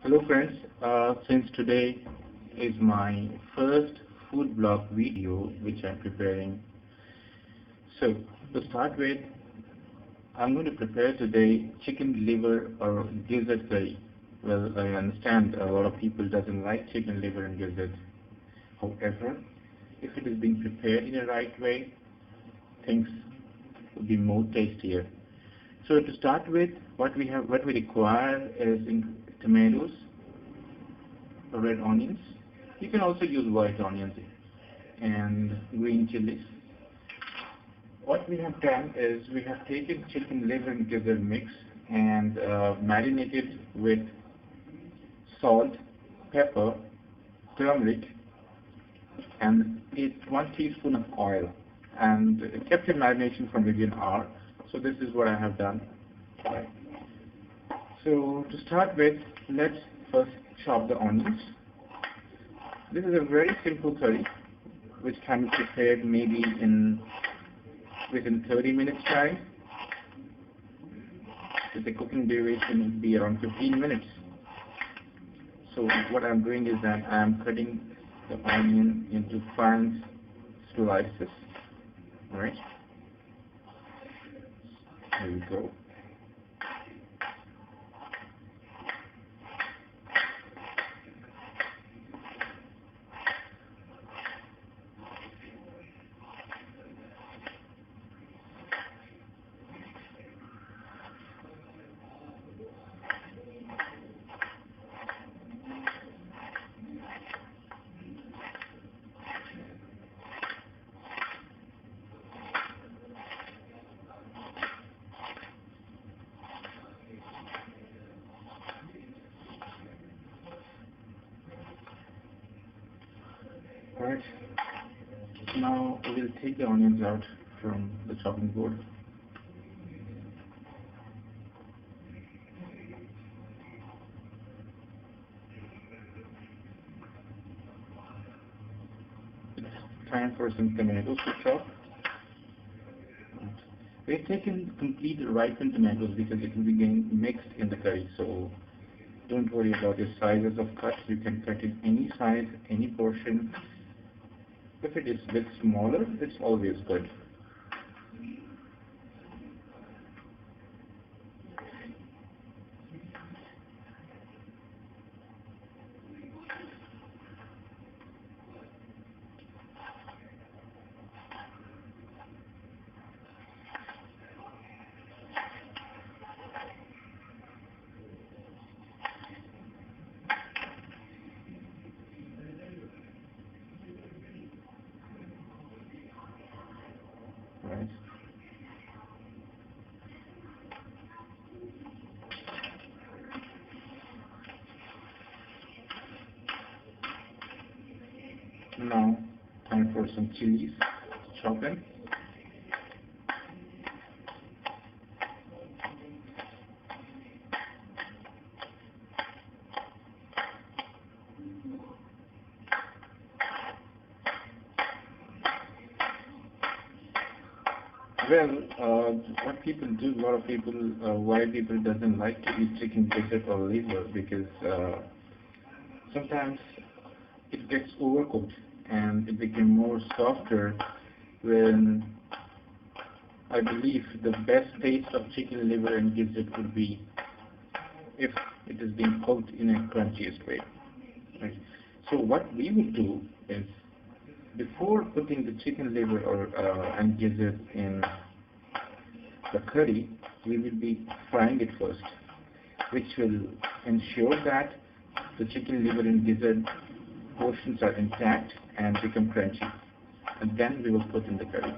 Hello friends, since today is my first food blog video which I'm preparing. So to start with, I'm going to prepare today chicken liver or gizzard curry. Well, I understand a lot of people doesn't like chicken liver and gizzard. However, if it is being prepared in the right way, things will be more tastier. So to start with, what we require is tomatoes, red onions. You can also use white onions and green chilies. What we have done is we have taken chicken liver and gizzard mix and marinated with salt, pepper, turmeric, and 1 teaspoon of oil, and kept in marination for maybe an hour. So this is what I have done. Right. So to start with, let's first chop the onions. This is a very simple curry which can be prepared maybe within 30 minutes time. The cooking duration would be around 15 minutes. So what I'm doing is that I'm cutting the onion into fine slices. Alright. Here we go. Alright. Now we'll take the onions out from the chopping board. It's time for some tomatoes to chop. We've taken complete ripened tomatoes because it will be getting mixed in the curry, so don't worry about the sizes of cuts. You can cut in any size, any portion. If it is a bit smaller, it's always good. Right. Now, time for some chilies to chop in. Well, what people do, a lot of people, why people doesn't like to eat chicken gizzard or liver, because sometimes it gets overcooked and it became more softer, when I believe the best taste of chicken liver and gizzard would be if it is being cooked in a crunchiest way. Right? So what we would do is, before putting the chicken liver or and gizzard in the curry, we will be frying it first, which will ensure that the chicken liver and gizzard portions are intact and become crunchy, and then we will put in the curry.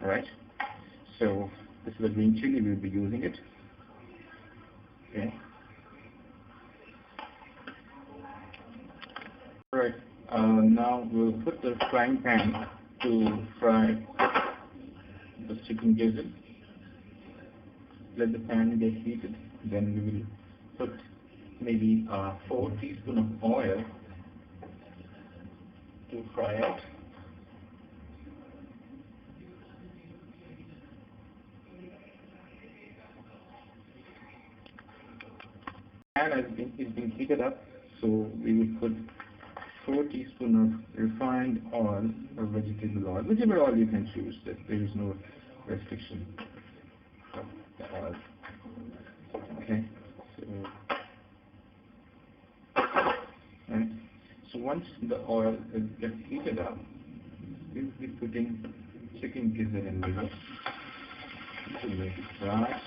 Alright, so this is the green chili, we will be using it. Okay. Alright, now we'll put the frying pan to fry the chicken gizzard. Let the pan get heated, then we will put maybe 4 teaspoons of oil to fry out. pan is being heated up, so we will put 4 teaspoons of refined oil or vegetable oil, whichever oil you can choose. That there is no restriction of the oil. Okay, so right. So once the oil gets heated up, we will be putting chicken gizzard and liver to make it fry.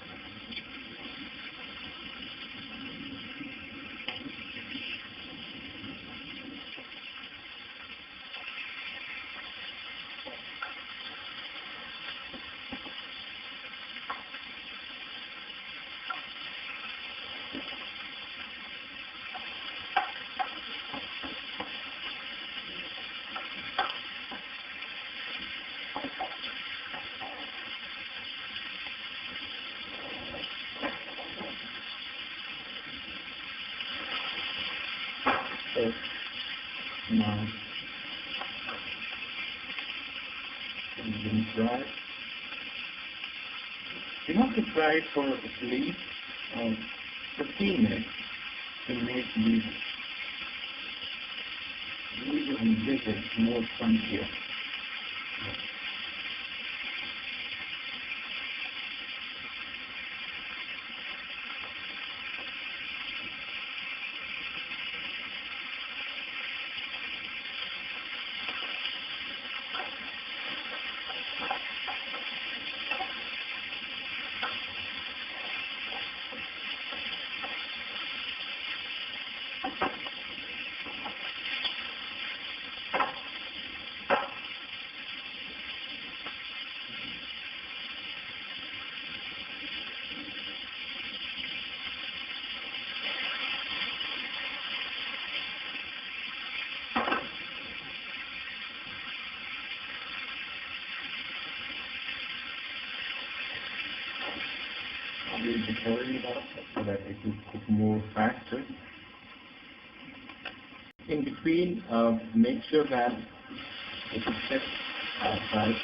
So now it's been fried. You have to fry it for at least 15 minutes to make the liver and gizzard more crunchier. We'll be pouring it out so that it will cook more faster. In between, make sure that it is set outside.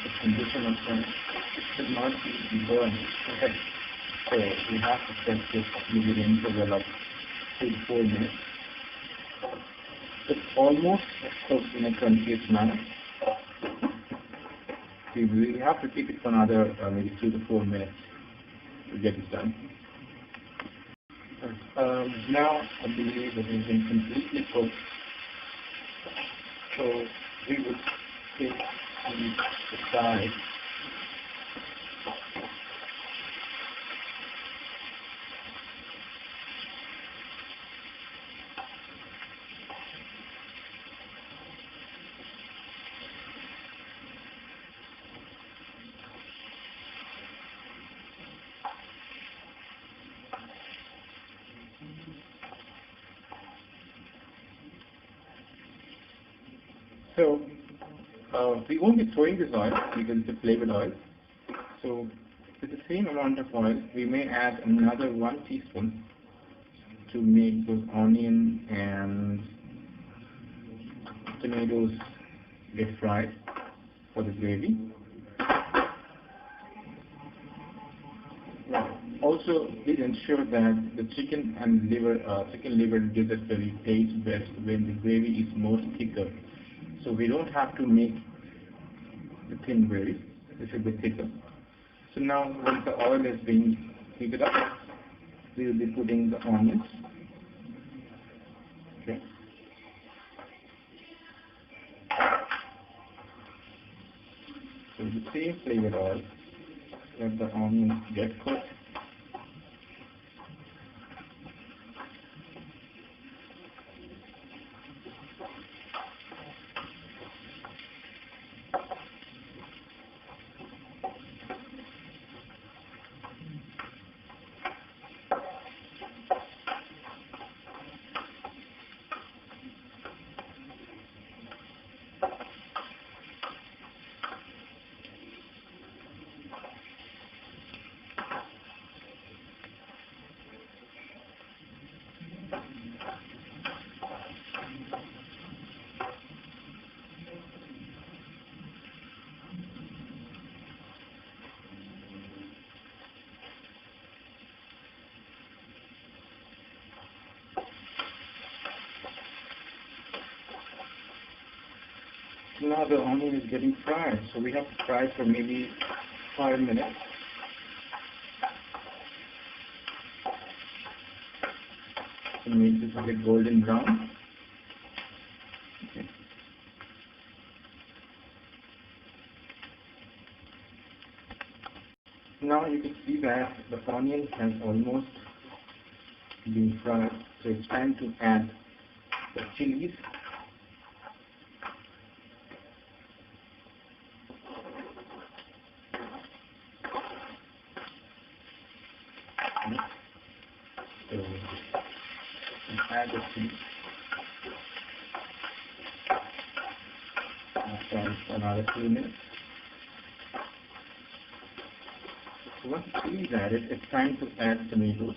The condition of frying should not be burned. Okay. So we have to set this maybe the interval of 3 to 4 minutes. It's almost cooked in a crunchy manner. We have to keep it for another maybe 2 to 4 minutes to get it done. Now I believe it has been completely cooked. So we will take the side. So we won't be throwing this oil because it's a flavored oil. So with the same amount of oil, we may add another 1 teaspoon to make those onion and tomatoes get fried for the gravy. Right. Also, please ensure that the chicken liver and gizzard curry tastes best when the gravy is more thicker. So we don't have to make the thin gravy. This will be thicker. So now, once the oil has been heated up, we will be putting the onions. Okay. So the same flavored oil, let the onions get cooked. Now the onion is getting fried, so we have to fry for maybe 5 minutes. To make this a bit golden brown. Okay. Now you can see that the onion has almost been fried, so it's time to add the chilies. So add the chilies. After another 2 minutes. So once the chili is added, it's time to add tomatoes.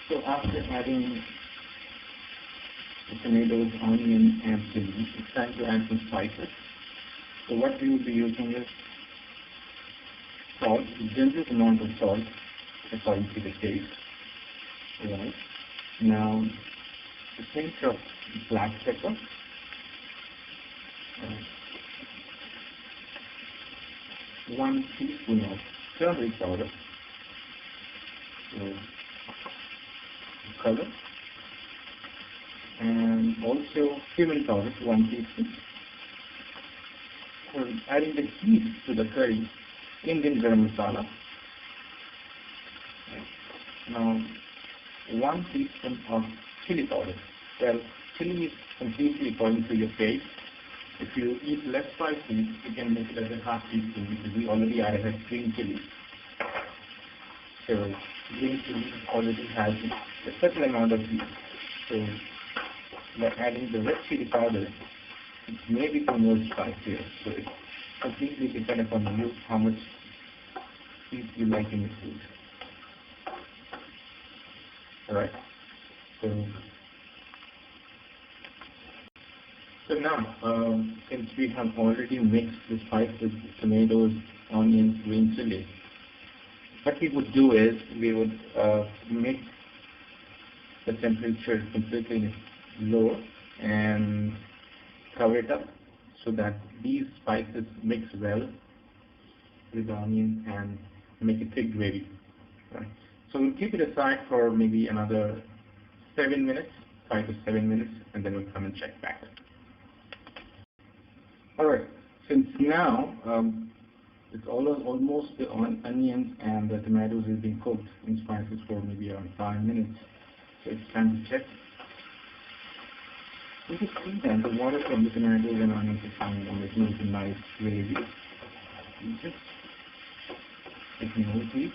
So after adding the tomatoes, onion and chili, it's time to add some spices. So what we will be using is salt, generous amount of salt according to the taste. Right. Now a pinch of black pepper. 1 teaspoon of turmeric powder. So color, and also cumin powder, 1 teaspoon. For adding the heat to the curry, Indian garam masala. Now 1 teaspoon of chili powder. Well, chili is completely according to your taste. If you eat less spicy, you can make it as a half teaspoon because we already added green chili. So green chili already has a certain amount of heat. So by adding the red chili powder, it may become more spicier. So it's completely dependent on you how much heat you like in your food. Alright. So now, since we have already mixed the spices, tomatoes, onions, green chili, what we would do is we would make the temperature completely low and cover it up so that these spices mix well with the onion and make a thick gravy. Right. So we'll keep it aside for maybe another 7 minutes, 5 to 7 minutes, and then we'll come and check back. Alright, since now it's almost the onions and the tomatoes is being cooked in spices for maybe around 5 minutes. So it's time to check. You can see that the water from the tomatoes and onions is coming and making it a nice gravy. Just taking over heat.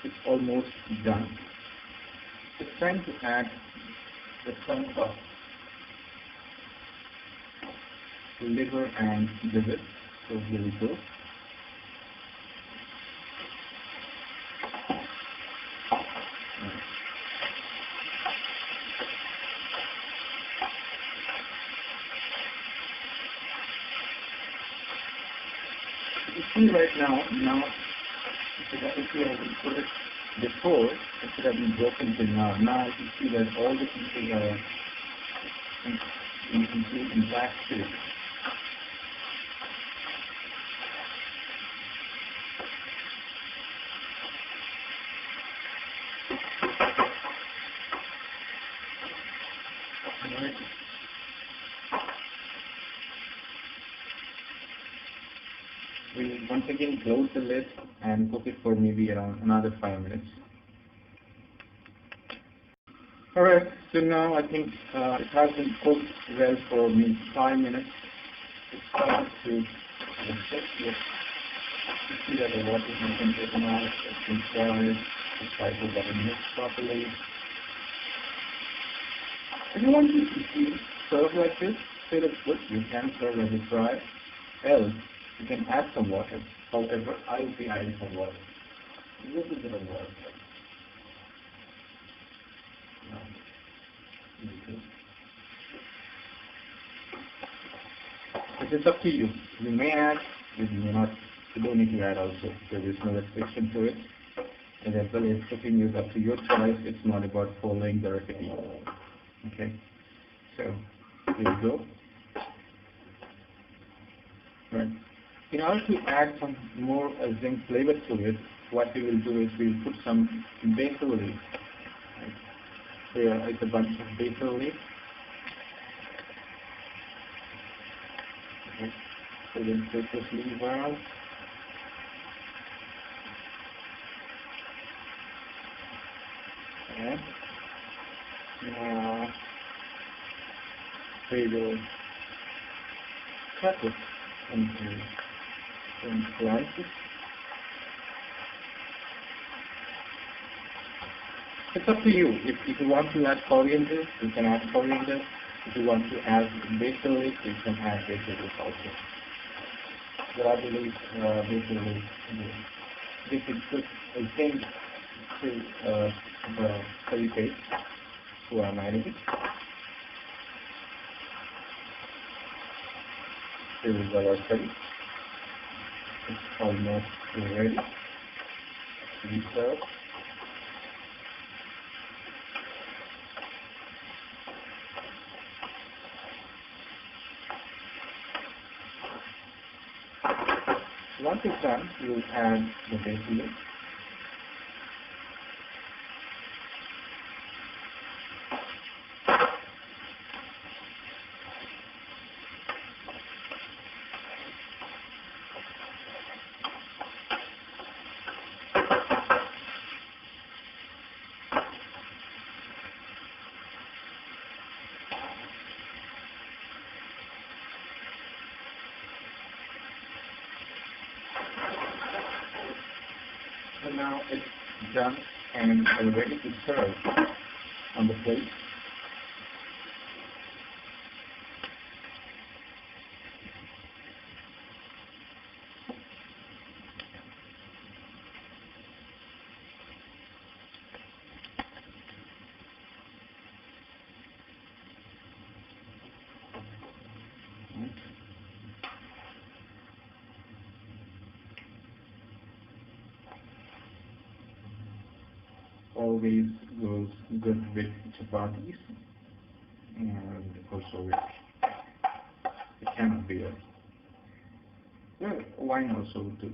It's almost done. It's time to add the chunk of liver and gizzard. So here we go. You see right now if you have put it before, it should have been broken till now. Now you can see that all the pieces are in complete intact shape. Right. We'll once again close the lid and cook it for maybe around another 5 minutes. Alright, so now I think it has been cooked well for maybe 5 minutes. It's started to check it. You see that the water has been taken out, it's been fried, the spices have been mixed properly. If you want to serve like this, feel it's good, you can serve as a fry. Else, you can add some water. However, I will be adding some water. A little bit of water. Now, it is up to you. You may add, you may not. You don't need to add also. There is no restriction to it. And as well as cooking is up to your choice. It's not about following the recipe. Okay. So here we go. Right. In order to add some more zinc flavor to it, what we will do is we will put some basil leaves. Right. Here is a bunch of basil leaves. Okay. So then take this leaf out. And now we will cut it into some slices. It's up to you. If you want to add coriander, you can add coriander. If you want to add basil leaves, you can add basil leaves also. But I believe basil leaves gives it good taste to the curry paste. So I'm adding it. Here is our curry. It's almost ready to be served. Once it's done, you will add the basil leaf. So now it's done and ready to serve on the plate. Always goes good with chapatis and also with, it cannot be a, well, wine also would do.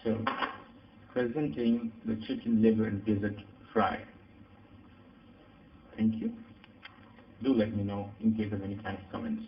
So, presenting the chicken liver and gizzard fry. Thank you. Do let me know in case of any kind of comments.